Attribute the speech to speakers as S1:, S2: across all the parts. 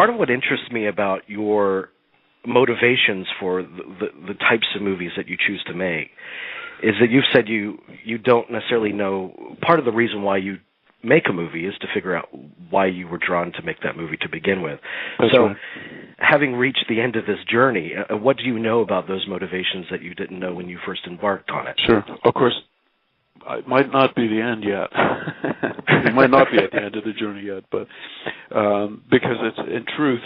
S1: part of what interests me about your motivations for the types of movies that you choose to make is that you've said you don't necessarily know. Part of the reason why you make a movie is to figure out why you were drawn to make that movie to begin with.
S2: That's
S1: so
S2: right.
S1: Having reached the end of this journey, what do you know about those motivations that you didn't know when you first embarked on it?
S2: Sure. Of course, it might not be the end yet. It might not be at the end of the journey yet, but because it's, in truth,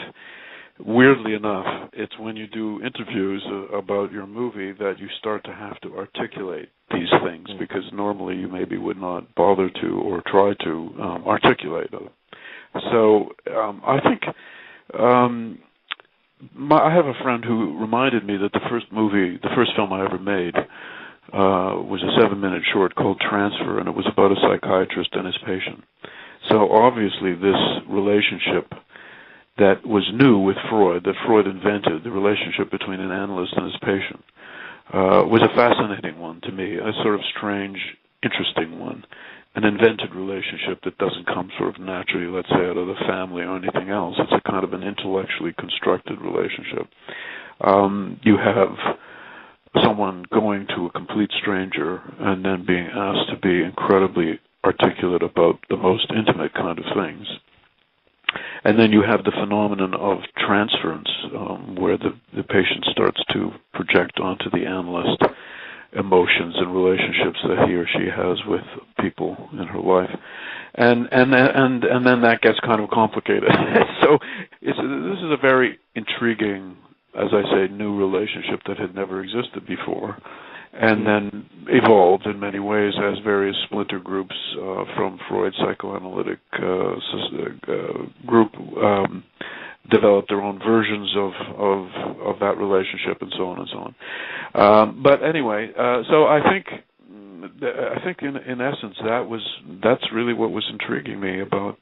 S2: weirdly enough, it's when you do interviews about your movie that you start to have to articulate these things, because normally you maybe would not bother to or try to articulate them. So I think I have a friend who reminded me that the first film I ever made was a 7-minute short called Transfer, and it was about a psychiatrist and his patient. So obviously this relationship that was new with Freud, that Freud invented, the relationship between an analyst and his patient, was a fascinating one to me, a sort of strange, interesting one, an invented relationship that doesn't come sort of naturally, let's say, out of the family or anything else. It's a kind of an intellectually constructed relationship. You have someone going to a complete stranger and then being asked to be incredibly articulate about the most intimate kind of things. And then you have the phenomenon of transference, where the patient starts to project onto the analyst emotions and relationships that he or she has with people in her life, and then that gets kind of complicated. So this is a very intriguing, as I say, new relationship that had never existed before, and then evolved in many ways as various splinter groups from Freud's psychoanalytic group developed their own versions of that relationship, and so on and so on. But anyway, so I think in essence that's really what was intriguing me about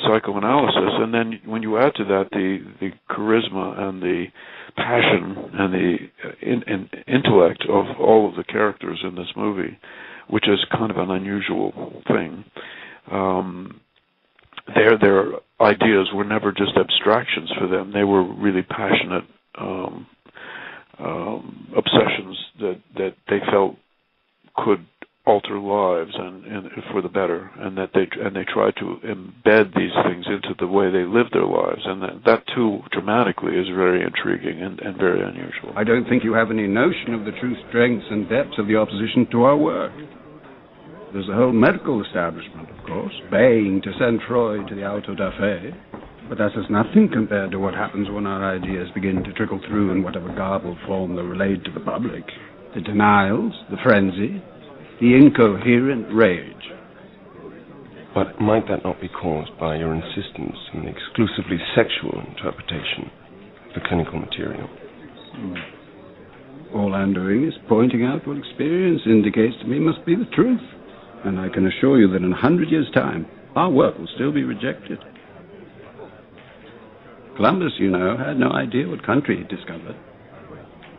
S2: psychoanalysis. And then when you add to that the charisma and the passion and the intellect of all of the characters in this movie, which is kind of an unusual thing, their ideas were never just abstractions for them. They were really passionate obsessions that they felt could alter lives and for the better, and they tried to embed these things into the way they lived their lives, and that too dramatically is very intriguing and very unusual.
S3: I don't think you have any notion of the true strengths and depths of the opposition to our work. There's the whole medical establishment, of course, baying to send Freud to the auto da fe, but that is nothing compared to what happens when our ideas begin to trickle through in whatever garbled form they're relayed to the public. The denials, the frenzy, the incoherent rage.
S4: But might that not be caused by your insistence on an exclusively sexual interpretation of the clinical material?
S3: All I'm doing is pointing out what experience indicates to me must be the truth. And I can assure you that in 100 years' time, our work will still be rejected. Columbus, you know, had no idea what country he'd discovered.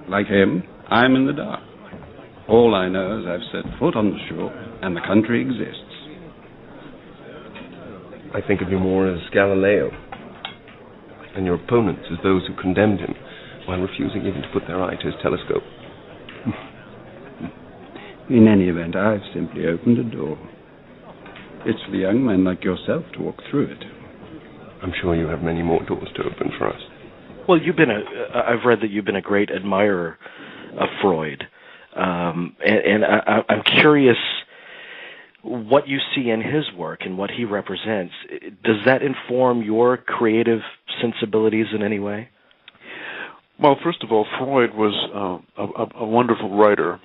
S3: Like him, I'm in the dark. All I know is I've set foot on the shore, and the country exists.
S4: I think of you more as Galileo, and your opponents as those who condemned him, while refusing even to put their eye to his telescope.
S3: In any event, I've simply opened a door. It's for young men like yourself to walk through it.
S4: I'm sure you have many more doors to open for us.
S1: Well, I've read that you've been a great admirer of Freud. And I'm curious what you see in his work and what he represents. Does that inform your creative sensibilities in any way?
S2: Well, first of all, Freud was a wonderful writer.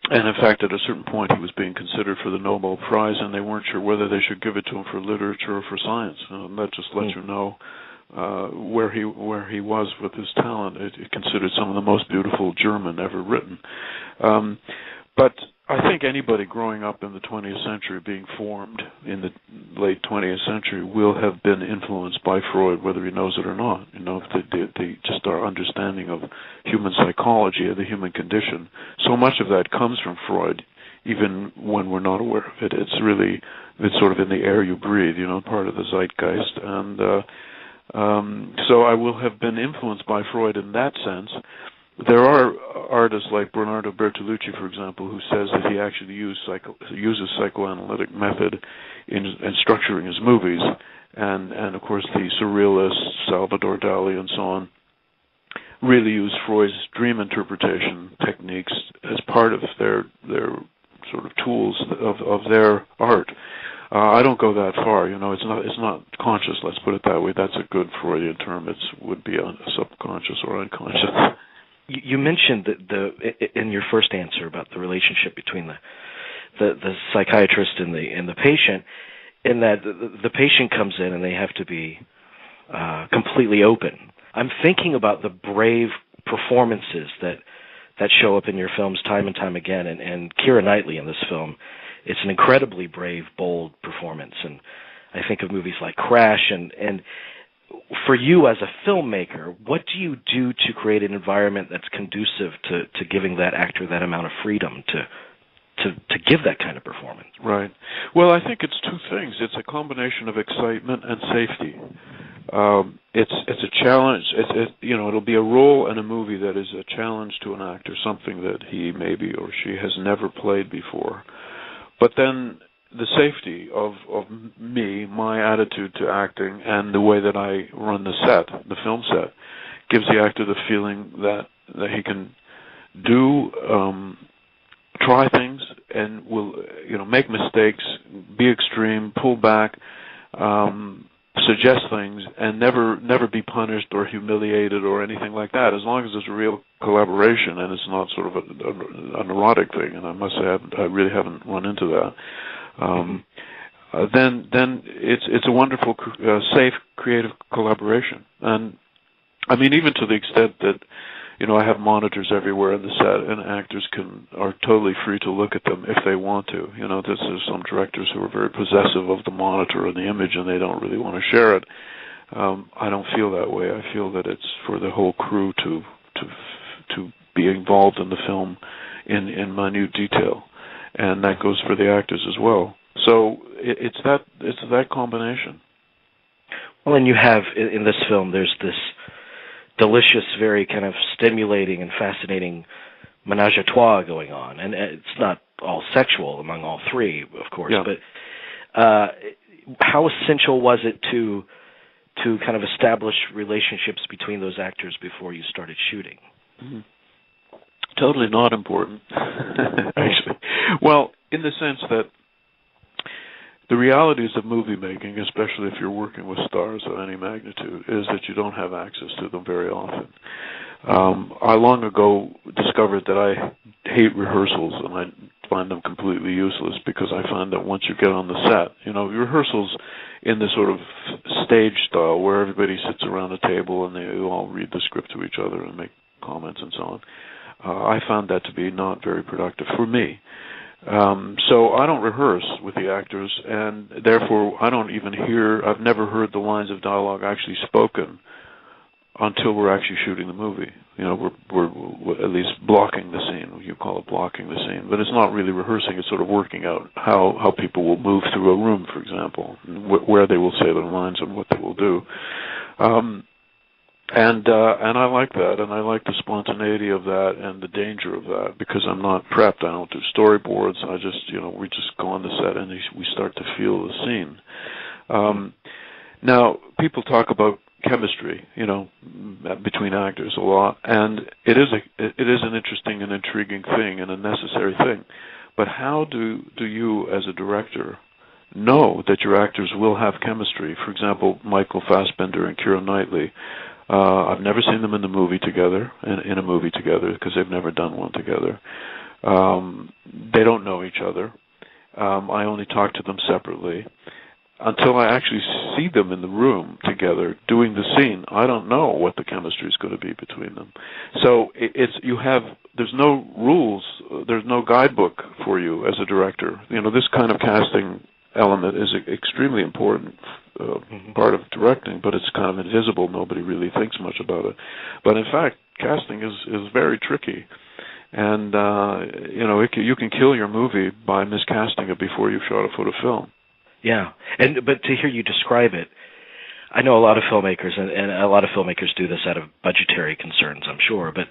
S2: And in fact, at a certain point, he was being considered for the Nobel Prize, and they weren't sure whether they should give it to him for literature or for science. And that just lets you know where he was with his talent. It considered some of the most beautiful German ever written. But I think anybody growing up in the 20th century, being formed in the late 20th century, will have been influenced by Freud, whether he knows it or not. You know, just our understanding of human psychology, of the human condition. So much of that comes from Freud, even when we're not aware of it. It's sort of in the air you breathe, you know, part of the zeitgeist. And So I will have been influenced by Freud in that sense. There are artists like Bernardo Bertolucci, for example, who says that he actually uses psychoanalytic method in structuring his movies, and of course the surrealists, Salvador Dali and so on, really use Freud's dream interpretation techniques as part of their sort of tools of their art. I don't go that far, it's not conscious, let's put it that way. That's a good Freudian term. It would be subconscious or unconscious.
S1: You mentioned that in your first answer about the relationship between the psychiatrist and the patient, in that the patient comes in and they have to be completely open. I'm thinking about the brave performances that show up in your films time and time again, and Keira Knightley in this film, it's an incredibly brave, bold performance, and I think of movies like Crash, and for you as a filmmaker, what do you do to create an environment that's conducive to giving that actor that amount of freedom to give that kind of performance?
S2: Right. Well, I think it's two things. It's a combination of excitement and safety. It's a challenge. It'll be a role in a movie that is a challenge to an actor, something that he maybe or she has never played before. But then the safety of me, my attitude to acting, and the way that I run the film set, gives the actor the feeling that he can do, try things, and will make mistakes, be extreme, pull back, suggest things, and never be punished or humiliated or anything like that. As long as there's a real collaboration and it's not sort of a neurotic thing, and I must say I really haven't run into that. Then it's a wonderful, safe, creative collaboration, and I mean even to the extent that I have monitors everywhere in the set, and actors are totally free to look at them if they want to. There's some directors who are very possessive of the monitor and the image, and they don't really want to share it. I don't feel that way. I feel that it's for the whole crew to be involved in the film in minute detail, and that goes for the actors as well. So it's that combination.
S1: Well, and you have in this film, there's this delicious, very kind of stimulating and fascinating menage a trois going on, and it's not all sexual among all three, of course.
S2: Yeah.
S1: But how essential was it to kind of establish relationships between those actors before you started shooting?
S2: Mm-hmm. Totally not important, actually. Well, in the sense that the realities of movie making, especially if you're working with stars of any magnitude, is that you don't have access to them very often. I long ago discovered that I hate rehearsals, and I find them completely useless, because I find that once you get on the set, rehearsals in the sort of stage style where everybody sits around a table and they all read the script to each other and make comments and so on, I found that to be not very productive for me. So I don't rehearse with the actors, and therefore I've never heard the lines of dialogue actually spoken until we're actually shooting the movie. We're at least blocking the scene. You call it blocking the scene, but it's not really rehearsing. It's sort of working out how people will move through a room, for example, where they will say their lines and what they will do. And I like that, and I like the spontaneity of that and the danger of that, because I'm not prepped. I don't do storyboards. I just, we just go on the set and we start to feel the scene. Now, people talk about chemistry, between actors a lot, and it is an interesting and intriguing thing and a necessary thing. But how do you, as a director, know that your actors will have chemistry? For example, Michael Fassbender and Keira Knightley. I've never seen them in a movie together, because they've never done one together. They don't know each other. I only talk to them separately. Until I actually see them in the room together doing the scene, I don't know what the chemistry is going to be between them. So there's no rules, there's no guidebook for you as a director. This kind of casting element is extremely important part of directing, but it's kind of invisible. Nobody really thinks much about it. But in fact, casting is very tricky, and you can kill your movie by miscasting it before you've shot a foot of film.
S1: Yeah, but to hear you describe it, I know a lot of filmmakers, and a lot of filmmakers do this out of budgetary concerns, I'm sure, but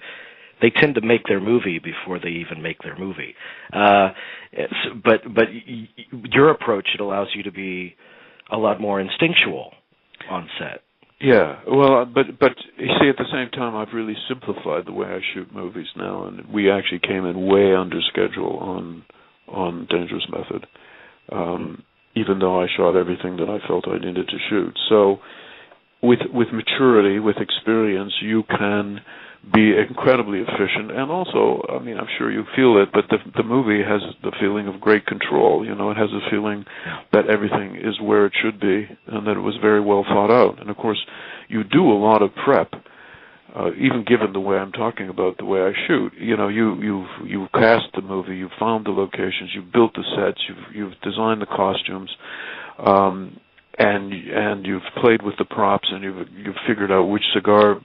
S1: they tend to make their movie before they even make their movie. But your approach, it allows you to be a lot more instinctual on set.
S2: Yeah, well, but you see, at the same time, I've really simplified the way I shoot movies now, and we actually came in way under schedule on Dangerous Method, even though I shot everything that I felt I needed to shoot. So, with maturity, with experience, you can be incredibly efficient, and also, I mean, I'm sure you feel it, but the movie has the feeling of great control. You know, it has a feeling that everything is where it should be, and that it was very well thought out. And of course, you do a lot of prep, even given the way I'm talking about the way I shoot. You know, you've cast the movie, you've found the locations, you've built the sets, you've designed the costumes, and you've played with the props, and you've figured out which cigar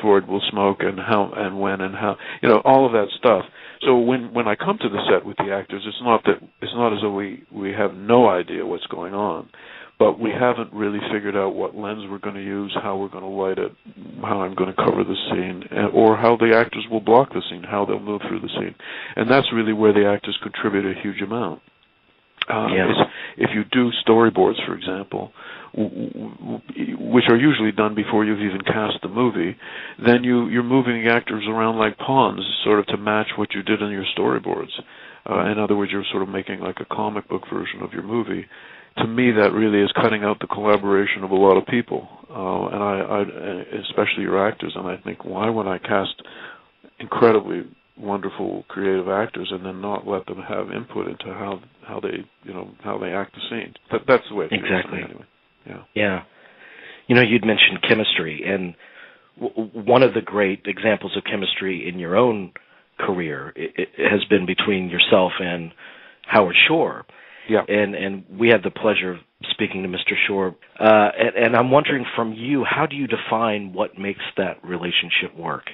S2: Freud will smoke, and how and when and how, you know, all of that stuff. So when I come to the set with the actors, it's not as though we have no idea what's going on, but we haven't really figured out what lens we're going to use, how we're going to light it, how I'm going to cover the scene, or how the actors will block the scene, how they'll move through the scene. And that's really where the actors contribute a huge amount. If you do storyboards, for example, which are usually done before you've even cast the movie, then you're moving the actors around like pawns, sort of to match what you did in your storyboards. In other words, you're sort of making like a comic book version of your movie. To me, that really is cutting out the collaboration of a lot of people, and I especially your actors. And I think, why would I cast incredibly wonderful creative actors and then not let them have input into how they act the scene? That's the way it feels
S1: exactly.
S2: to me anyway.
S1: Yeah. You know, you'd mentioned chemistry, and one of the great examples of chemistry in your own career it has been between yourself and Howard Shore.
S2: Yeah.
S1: And we had the pleasure of speaking to Mr. Shore. And I'm wondering from you, how do you define what makes that relationship work?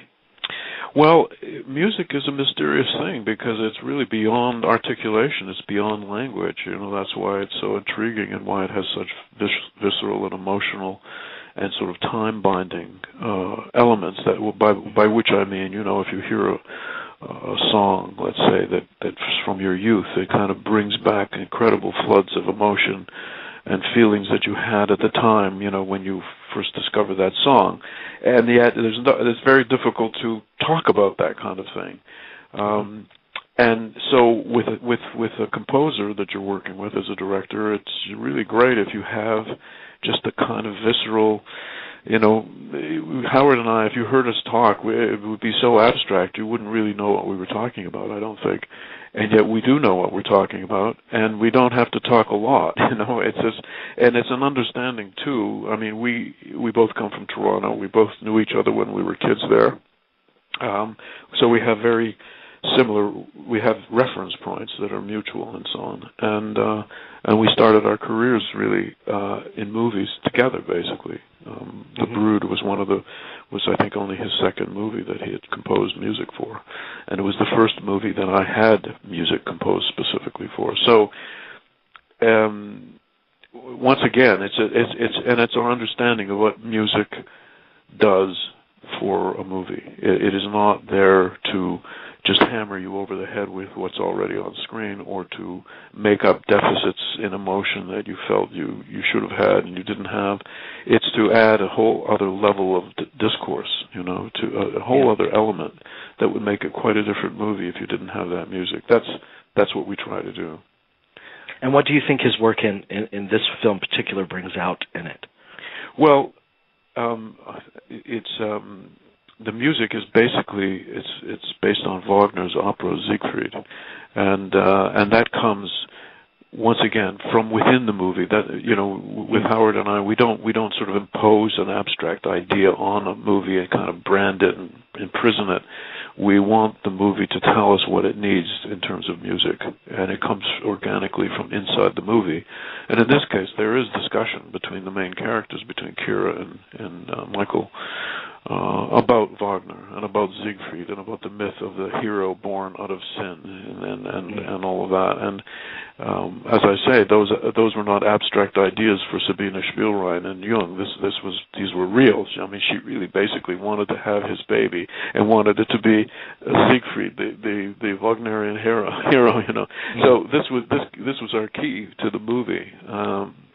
S2: Well, music is a mysterious thing because it's really beyond articulation. It's beyond language. You know, that's why it's so intriguing and why it has such visceral and emotional and sort of time-binding elements. That by which I mean, you know, if you hear a song, let's say that's from your youth, it kind of brings back incredible floods of emotion and feelings that you had at the time, you know, when you first discovered that song. And yet it's very difficult to talk about that kind of thing. And so with a composer that you're working with as a director, it's really great if you have just the kind of visceral, you know, Howard and I, if you heard us talk, it would be so abstract, you wouldn't really know what we were talking about, I don't think. And yet we do know what we're talking about, and we don't have to talk a lot, you know. It's just, and it's an understanding too. I mean, we both come from Toronto. We both knew each other when we were kids there, so we have very similar. We have reference points that are mutual and so on. And we started our careers really in movies together, basically. The Brood was I think only his second movie that he had composed music for, and it was the first movie that I had music composed specifically for. So, once again, it's our understanding of what music does for a movie. It is not there to just hammer you over the head with what's already on screen, or to make up deficits in emotion that you felt you should have had and you didn't have. It's to add a whole other level of discourse, you know, to a whole other element that would make it quite a different movie if you didn't have that music. That's what we try to do.
S1: And what do you think his work in this film in particular brings out in it?
S2: Well, the music is basically it's based on Wagner's opera Siegfried, and that comes once again from within the movie. That, you know, with Howard and I, we don't sort of impose an abstract idea on a movie and kind of brand it and imprison it. We want the movie to tell us what it needs in terms of music, and it comes organically from inside the movie. And in this case, there is discussion between the main characters, between Kira and Michael, about Wagner and about Siegfried and about the myth of the hero born out of sin and all of that. And as I say, those were not abstract ideas for Sabine Spielrein and Jung. These were real. I mean, she really basically wanted to have his baby and wanted it to be Siegfried, the Wagnerian hero. So this was our key to the movie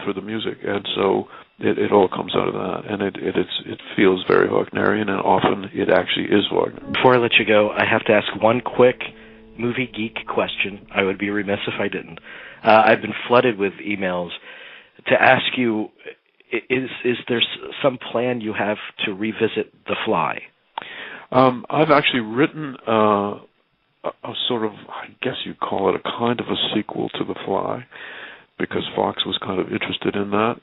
S2: for the music, and so it all comes out of that, and it feels very Wagnerian, and often it actually is Wagner.
S1: Before I let you go, I have to ask one quick movie geek question. I would be remiss if I didn't. I've been flooded with emails to ask you, is there some plan you have to revisit The Fly?
S2: I've actually written a sort of, I guess you'd call it a kind of a sequel to The Fly, because Fox was kind of interested in that.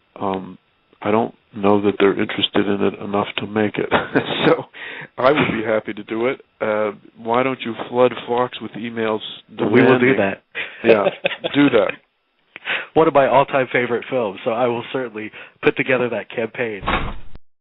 S2: I don't know that they're interested in it enough to make it. So I would be happy to do it. Why don't you flood Fox with emails demanding...
S1: We will do that.
S2: Yeah, do that.
S1: One of my all-time favorite films, so I will certainly put together that campaign.